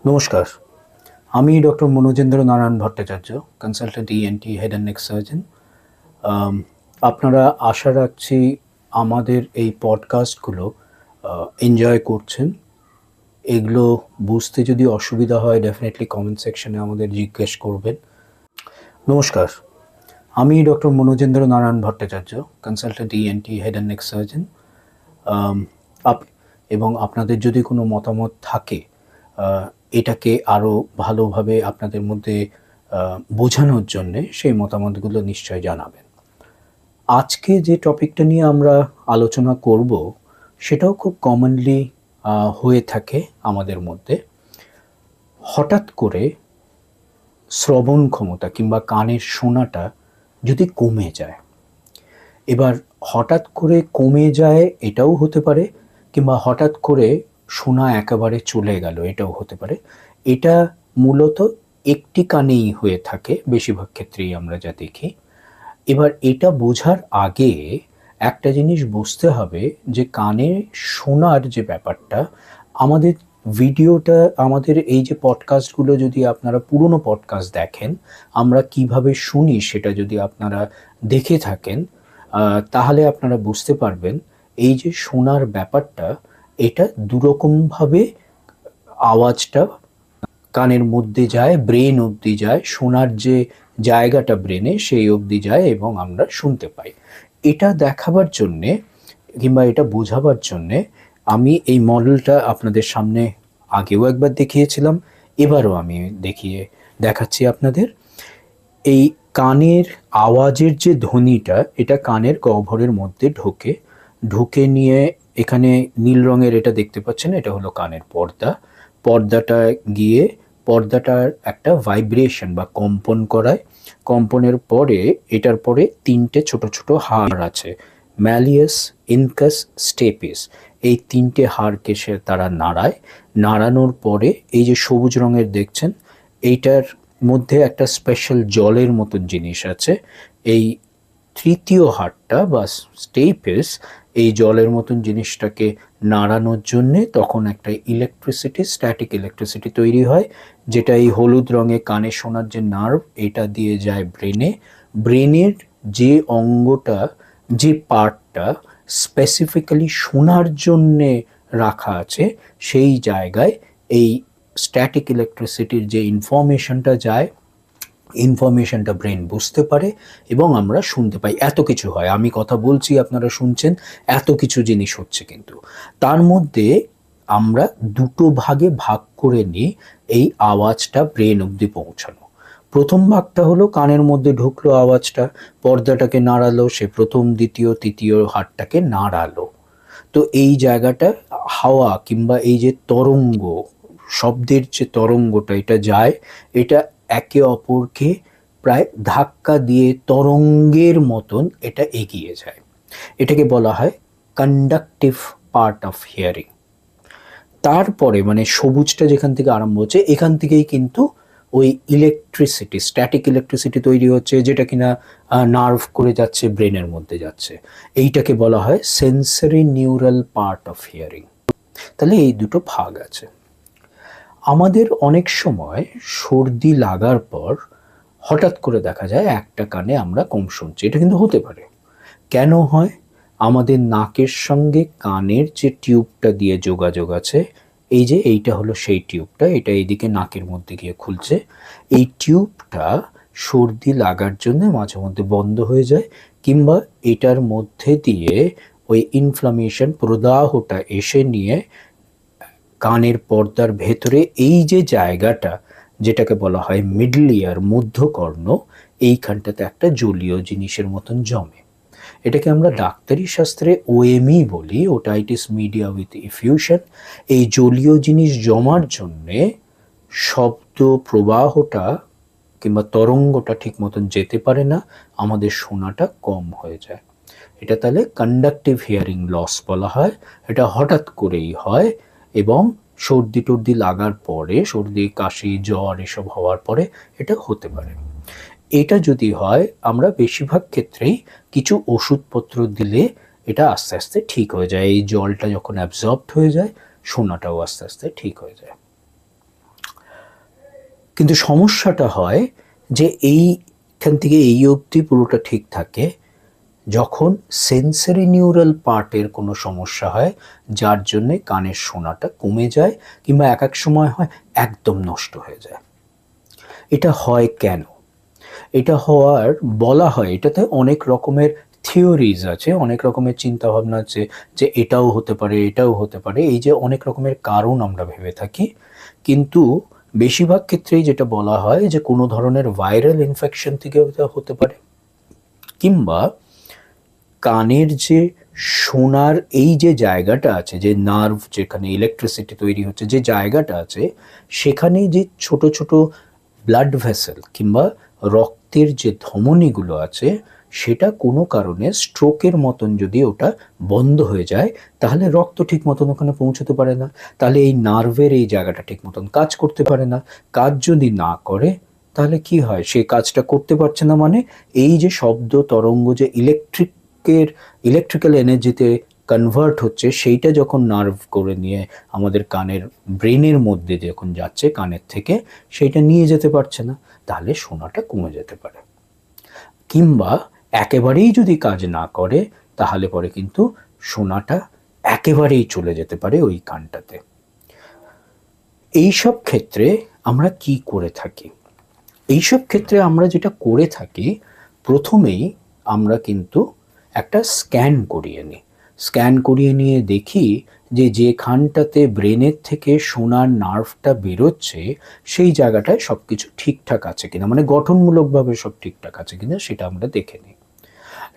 নমস্কার, আমি doctor Manojendra Narayan Bhattacharya, consultant ENT head and neck surgeon. আপনারা আশা রাখছি আমাদের এই পডকাস্টগুলো এনজয় করছেন। এগুলো বুঝতে যদি অসুবিধা হয় ডেফিনেটলি কমেন্ট সেকশনে আমাদের জিজ্ঞেস করবেন। নমস্কার, আমি doctor Manojendra Narayan Bhattacharya, consultant ENT head and neck surgeon. এবং আপনাদের যদি কোনো মতামত থাকে এটাকে আরও ভালোভাবে আপনাদের মধ্যে বোঝানোর জন্যে সেই মতামতগুলো নিশ্চয় জানাবেন। আজকে যে টপিকটা নিয়ে আমরা আলোচনা করব সেটাও খুব কমনলি হয়ে থাকে আমাদের মধ্যে। হঠাৎ করে শ্রবণ ক্ষমতা কিংবা কানের শোনাটা যদি কমে যায়, এবার হঠাৎ করে কমে যায় এটাও হতে পারে, কিংবা হঠাৎ করে শোনা একেবারে চলে গেল এটাও হতে পারে। এটা মূলত একটি কানেই হয়ে থাকে বেশিরভাগ ক্ষেত্রেই আমরা যা দেখি। এবার এটা বোঝার আগে একটা জিনিস বুঝতে হবে যে কানে শোনার যে ব্যাপারটা, আমাদের ভিডিওটা, আমাদের এই যে পডকাস্টগুলো যদি আপনারা পুরনো পডকাস্ট দেখেন, আমরা কিভাবে শুনি সেটা যদি আপনারা দেখে থাকেন, তাহলে আপনারা বুঝতে পারবেন এই যে শোনার ব্যাপারটা, এটা দুরকমভাবে আওয়াজটা কানের মধ্যে যায়, ব্রেন অবধি যায়, শোনার যে জায়গাটা ব্রেনে সেই অবধি যায় এবং আমরা শুনতে পাই। এটা দেখাবার জন্যে কিংবা এটা বোঝাবার জন্যে আমি এই মডেলটা আপনাদের সামনে আগেও একবার দেখিয়েছিলাম, এবারও আমি দেখাচ্ছি আপনাদের। এই কানের আওয়াজের যে ধ্বনিটা, এটা কানের গহ্বরের মধ্যে ঢুকে নিয়ে এখানে নীল রঙের এটা দেখতে পাচ্ছেন, এটা হলো কানের পর্দাটা গিয়ে পর্দাটার একটা ভাইব্রেশন বা কম্পন করায়। কম্পনের পরে এটার পরে তিনটে ছোট ছোট হাড় আছে, ম্যালিয়াস, ইনকাস, স্টেপিস। এই তিনটে হাড়কে তারা নাড়ানোর পরে এই যে সবুজ রঙের দেখছেন, এইটার মধ্যে একটা স্পেশাল জলের মতন জিনিস আছে। এই তৃতীয় হাড়টা বা স্টেপিস এই জলের মতন জিনিসটাকে নাড়ানোর জন্যে তখন একটা স্ট্যাটিক ইলেকট্রিসিটি তৈরি হয়, যেটা এই হলুদ রঙে কানে শোনার যে নার্ভ, এটা দিয়ে যায় ব্রেনের যে অঙ্গটা, যে পার্টটা স্পেসিফিক্যালি শোনার জন্যে রাখা আছে, সেই জায়গায় এই স্ট্যাটিক ইলেকট্রিসিটির যে ইনফরমেশনটা যায়, ইনফরমেশনটা ব্রেন বুঝতে পারে এবং আমরা শুনতে পাই। এত কিছু হয়, আমি কথা বলছি আপনারা শুনছেন, এত কিছু জিনিস হচ্ছে। কিন্তু তার মধ্যে আমরা দুটো ভাগে ভাগ করে নিই এই আওয়াজটা ব্রেন অবধি পৌঁছানো। প্রথম ভাগটা হলো কানের মধ্যে ঢুকলো আওয়াজটা, পর্দাটাকে নাড়ালো, সে প্রথম, দ্বিতীয়, তৃতীয় হাড়টাকে নাড়ালো। তো এই জায়গাটা হাওয়া কিংবা এই যে তরঙ্গ, শব্দের যে তরঙ্গটা এটা যায়, এটা একে অপরকে প্রায় ধাক্কা দিয়ে তরঙ্গের মতন এটা এগিয়ে যায়। এটাকে বলা হয় কন্ডাকটিভ পার্ট অফ হিয়ারিং। তারপরে মানে সবুজটা যেখান থেকে আরম্ভ হচ্ছে, এখান থেকেই কিন্তু ওই স্ট্যাটিক ইলেকট্রিসিটি তৈরি হচ্ছে, যেটা কিনা নার্ভ করে যাচ্ছে, ব্রেনের মধ্যে যাচ্ছে। এইটাকে বলা হয় sensory neural part of hearing. তাহলে এই দুটো ভাগ আছে। আমাদের অনেক সময় সর্দি লাগার পর হঠাৎ করে দেখা যায় একটা কানে আমরা কম শুনছি। এটা কিন্তু হতে পারে। কেন হয়? আমাদের নাকের সঙ্গে কানের যে টিউবটা দিয়ে যোগাযোগ আছে, এই যে এইটা হলো সেই টিউবটা, এটা এইদিকে নাকের মধ্যে গিয়ে খুলছে। এই টিউবটা সর্দি লাগার জন্য মাঝে মধ্যে বন্ধ হয়ে যায়, কিংবা এটার মধ্যে দিয়ে ওই ইনফ্লামেশন, প্রদাহটা এসে নিয়ে কানের পর্দার ভেতরে এই যে জায়গাটা, যেটাকে বলা হয় মিডল ইয়ার, মধ্যকর্ণ, এইখানটাতে একটা জলীয় জিনিসের মতন জমে। এটাকে আমরা ডাক্তারি শাস্ত্রে ওএমই বলি, ওটাইটিস মিডিয়া উইথ ইফিউশন। এই জলীয় জিনিস জমার জন্যে শব্দ প্রবাহটা কিংবা তরঙ্গটা ঠিক মতন যেতে পারে না, আমাদের শোনাটা কম হয়ে যায়। এটা তাহলে কন্ডাকটিভ হিয়ারিং লস বলা হয়। এটা হঠাৎ করেই হয় এবং সর্দি টর্দি লাগার পরে, সর্দি কাশি জ্বর এসব হওয়ার পরে এটা হতে পারে। এটা যদি হয়, আমরা বেশিরভাগ ক্ষেত্রেই কিছু ওষুধপত্র দিলে এটা আস্তে আস্তে ঠিক হয়ে যায়। এই জলটা যখন অ্যাবজর্বড হয়ে যায়, শোনাটাও আস্তে আস্তে ঠিক হয়ে যায়। কিন্তু সমস্যাটা হয় যে এইখান থেকে এই অবধি পুরোটা ঠিক থাকে, যখন সেন্সরি নিউরাল পার্টের কোনো সমস্যা হয় যার জন্যে কানের শোনাটা কমে যায় কিংবা এক এক সময় হয় একদম নষ্ট হয়ে যায়। এটা হয় কেন? এটা হওয়ার বলা হয়, এটাতে অনেক রকমের থিওরিজ আছে, অনেক রকমের চিন্তাভাবনা আছে যে এটাও হতে পারে, এটাও হতে পারে, এই যে অনেক রকমের কারণ আমরা ভেবে থাকি। কিন্তু বেশিরভাগ ক্ষেত্রেই যেটা বলা হয় যে কোনো ধরনের ভাইরাল ইনফেকশন থেকে হতে পারে, কিংবা কানের যে শোনার এই যে জায়গাটা আছে, যে নার্ভ যেখানে ইলেকট্রিসিটি তৈরি হচ্ছে, যে জায়গাটা আছে, সেখানে যে ছোট ছোট ব্লাড ভেসেল কিংবা রক্তের যে ধমনীগুলো আছে, সেটা কোনো কারণে স্ট্রোকের মতন যদি ওটা বন্ধ হয়ে যায়, তাহলে রক্ত ঠিক মতন ওখানে পৌঁছতে পারে না, তাহলে এই নার্ভের এই জায়গাটা ঠিক মতন কাজ করতে পারে না। কাজ যদি না করে তাহলে কি হয়, সে কাজটা করতে পারছে না, মানে এই যে শব্দ তরঙ্গ যে ইলেকট্রিক্যাল এনার্জিতে কনভার্ট হচ্ছে, সেইটা যখন নার্ভ করে নিয়ে আমাদের কানের ব্রেনের মধ্যে যখন যাচ্ছে কানের থেকে, সেইটা নিয়ে যেতে পারছে না, তাহলে শোনাটা কমে যেতে পারে। কিংবা একেবারেই যদি কাজ না করে, তাহলে পরে কিন্তু শোনাটা একেবারেই চলে যেতে পারে ওই কানটাতে। এইসব ক্ষেত্রে আমরা কি করে থাকি? এইসব ক্ষেত্রে আমরা যেটা করে থাকি, প্রথমেই আমরা কিন্তু একটা স্ক্যান করিয়ে নিই। স্ক্যান করিয়ে নিয়ে দেখি যে যেখানটাতে ব্রেনের থেকে শোনার নার্ভটা বেরোচ্ছে, সেই জায়গাটায় সব কিছু ঠিকঠাক আছে কিনা, মানে গঠনমূলকভাবে সব ঠিকঠাক আছে কিনা সেটা আমরা দেখে নিই।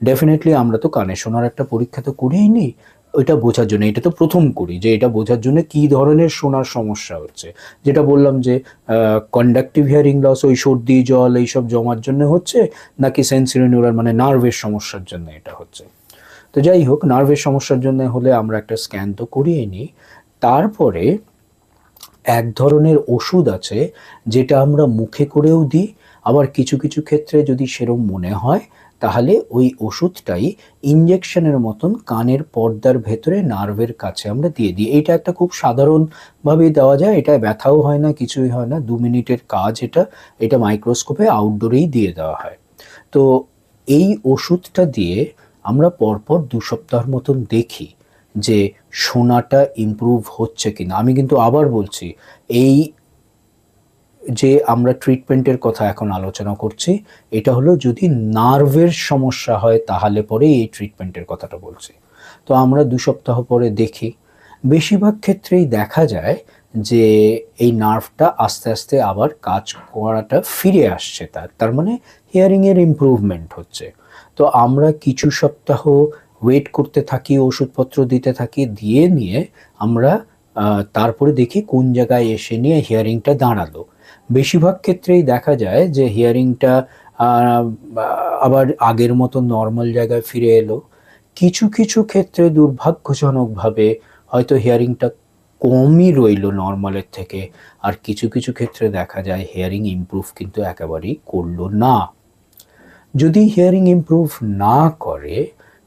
ডেফিনেটলি আমরা তো কানে শোনার একটা পরীক্ষা তো করেই নিই, ওইটা বোঝার জন্য। এটা তো প্রথম করি যে এটা বোঝার জন্য কী ধরনের শোনার সমস্যা হচ্ছে। যেটা বললাম যে কন্ডাক্টিভ হিয়ারিং লস ওই সর্দি জল এইসব জমার জন্য হচ্ছে, নাকি সেন্সরি নিউরাল মানে নার্ভের সমস্যার জন্য এটা হচ্ছে। তো যাই হোক, নার্ভের সমস্যার জন্য হলে আমরা একটা স্ক্যান তো করিয়ে নিই। তারপরে এক ধরনের ওষুধ আছে যেটা আমরা মুখে করেও দিই, আবার কিছু কিছু ক্ষেত্রে যদি সেরম মনে হয় তাহলে ওই ওষুধটাই ইঞ্জেকশনের মতন কানের পর্দার ভেতরে নার্ভের কাছে আমরা দিয়ে দিই। এটা একটা খুব সাধারণভাবেই দেওয়া যায়, এটা ব্যথাও হয় না, কিছুই হয় না, 2 মিনিটের কাজ এটা। এটা মাইক্রোস্কোপে আউটডোরেই দিয়ে দেওয়া হয়। তো এই ওষুধটা দিয়ে আমরা পরপর 2 সপ্তাহের মতন দেখি যে শোনাটা ইমপ্রুভ হচ্ছে কিনা। আমি কিন্তু আবার বলছি, এই যে আমরা ট্রিটমেন্টের কথা এখন আলোচনা করছি, এটা হলো যদি নার্ভের সমস্যা হয় তাহলে পরে এই ট্রিটমেন্টের কথাটা বলছি। তো আমরা 2 সপ্তাহ পরে দেখি, বেশিরভাগ ক্ষেত্রেই দেখা যায় যে এই নার্ভটা আস্তে আস্তে আবার কাজ করাটা ফিরে আসছে, তার মানে হিয়ারিংয়ের ইমপ্রুভমেন্ট হচ্ছে। তো আমরা কিছু সপ্তাহ ওয়েট করতে থাকি, ওষুধপত্র দিতে থাকি, দিয়ে নিয়ে আমরা তারপরে দেখি কোন জায়গায় এসে নিয়ে হিয়ারিংটা দাঁড়ালো। বেশিরভাগ ক্ষেত্রেই দেখা যায় যে হিয়ারিংটা আবার আগের মতো নর্মাল জায়গায় ফিরে এলো। কিছু কিছু ক্ষেত্রে দুর্ভাগ্যজনকভাবে হয়তো হিয়ারিংটা কমই রইল নর্মালের থেকে, আর কিছু কিছু ক্ষেত্রে দেখা যায় হিয়ারিং ইমপ্রুভ কিন্তু একেবারেই করলো না। যদি হিয়ারিং ইমপ্রুভ না করে,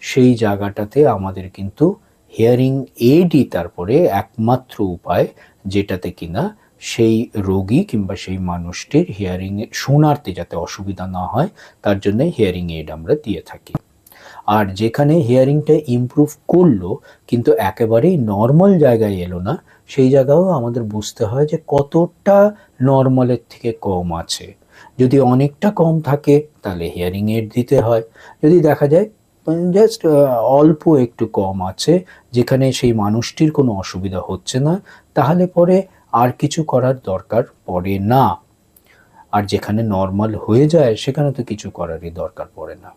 সেই জায়গাটাতে আমাদের কিন্তু হিয়ারিং এইডই তারপরে একমাত্র উপায়, যেটাতে কিনা সেই রোগী কিংবা সেই মানুষটির হিয়ারিংয়ে শোনাতে যাতে অসুবিধা না হয়, তার জন্য হিয়ারিং এইড আমরা দিয়ে থাকি। আর যেখানে হিয়ারিংটা ইমপ্রুভ করলো কিন্তু একেবারেই নর্মাল জায়গায় এলো না, সেই জায়গাও আমাদের বুঝতে হয় যে কতটা নর্মালের থেকে কম আছে। যদি অনেকটা কম থাকে তাহলে হিয়ারিং এইড দিতে হয়। যদি দেখা যায় জাস্ট অল্প একটু কম আছে, যেখানে সেই মানুষটির কোনো অসুবিধা হচ্ছে না, তাহলে পরে আর কিছু করার দরকার পড়ে না। আর যেখানে নর্মাল হয়ে যায় সেখানে তো কিছু করারই দরকার পড়ে না।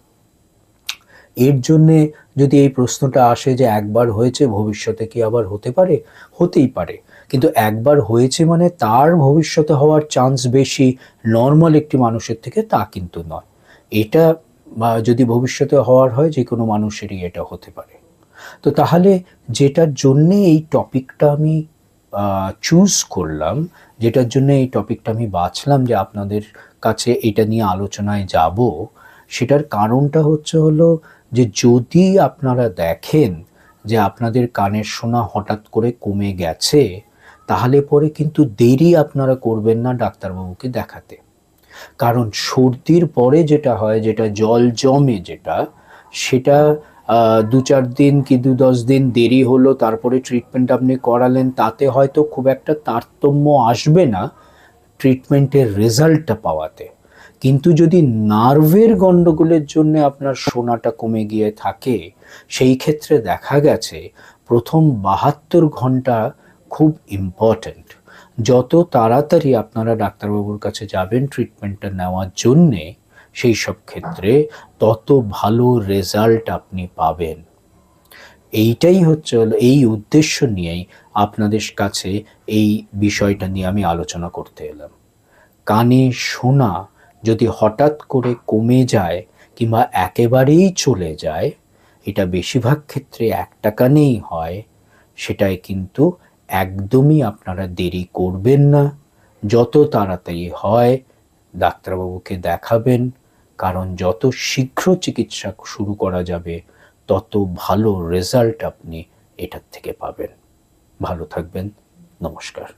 এর জন্যে যদি এই প্রশ্নটা আসে যে একবার হয়েছে ভবিষ্যতে কি আবার হতে পারে, হতেই পারে, কিন্তু একবার হয়েছে মানে তার ভবিষ্যতে হওয়ার চান্স বেশি নর্মাল একটি মানুষের থেকে তা কিন্তু নয়। এটা যদি ভবিষ্যতে হওয়ার হয়, যে কোনো মানুষেরই এটা হতে পারে। তো তাহলে যেটার জন্যে এই টপিকটা আমি চুজ করলাম, যেটার জন্য এই টপিকটা আমি বাছলাম যে আপনাদের কাছে এটা নিয়ে আলোচনায় যাব, সেটার কারণটা হলো যে যদি আপনারা দেখেন যে আপনাদের কানের শোনা হঠাৎ করে কমে গেছে, তাহলে পরে কিন্তু দেরি আপনারা করবেন না ডাক্তারবাবুকে দেখাতে। কারণ সর্দির পরে যেটা হয়, যেটা জল জমে, সেটা ২-৪ দিন কি ২-১০ দিন দেরি হলো, তারপরে ট্রিটমেন্ট আপনি করালেন, তাতে হয়তো খুব একটা তারতম্য আসবে না ট্রিটমেন্টের রেজাল্টটা পাওয়াতে। কিন্তু যদি নার্ভের গন্ডগোলের জন্য আপনার শোনাটা কমে গিয়ে থাকে, সেই ক্ষেত্রে দেখা গেছে প্রথম ৭২ ঘন্টা খুব ইম্পর্ট্যান্ট। যত তাড়াতাড়ি আপনারা ডাক্তারবাবুর কাছে যাবেন ট্রিটমেন্টটা নেওয়ার জন্যে, সেই সব ক্ষেত্রে তত ভালো রেজাল্ট আপনি পাবেন। এইটাই হচ্ছে এই উদ্দেশ্য নিয়েই আপনাদের কাছে এই বিষয়টা নিয়ে আমি আলোচনা করতে এলাম। কানে শোনা যদি হঠাৎ করে কমে যায় কিংবা একেবারেই চলে যায়, এটা বেশিরভাগ ক্ষেত্রে একটা কানেই হয়, সেটাই কিন্তু একদমই আপনারা দেরি করবেন না। যত তাড়াতাড়ি হয় ডাক্তারবাবুকে দেখাবেন, কারণ যত শীঘ্র চিকিৎসা শুরু করা যাবে তত ভালো রেজাল্ট আপনি এটার থেকে পাবেন। ভালো থাকবেন। নমস্কার।